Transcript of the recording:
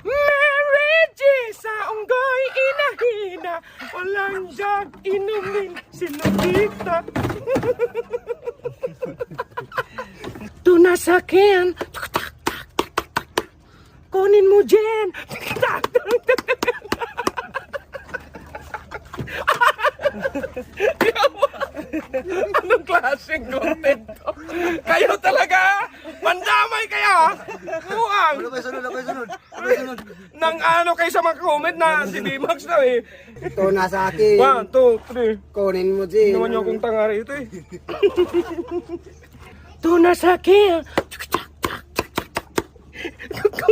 Mary G. Sa unggoy inahina, walang jag inumin sinubita. Tunasakin, kunin mo Jen. Anong klaseng content to? Kayo talaga? Mandamay kaya? Muang! Ano ba sunod? Nang ano kayo sa mga comment na si D-Max daw eh. Ito nasa akin. 1, 2, 3. Kunin mo, Jin. Naman niyo akong tanga rito eh. Ito na sa akin.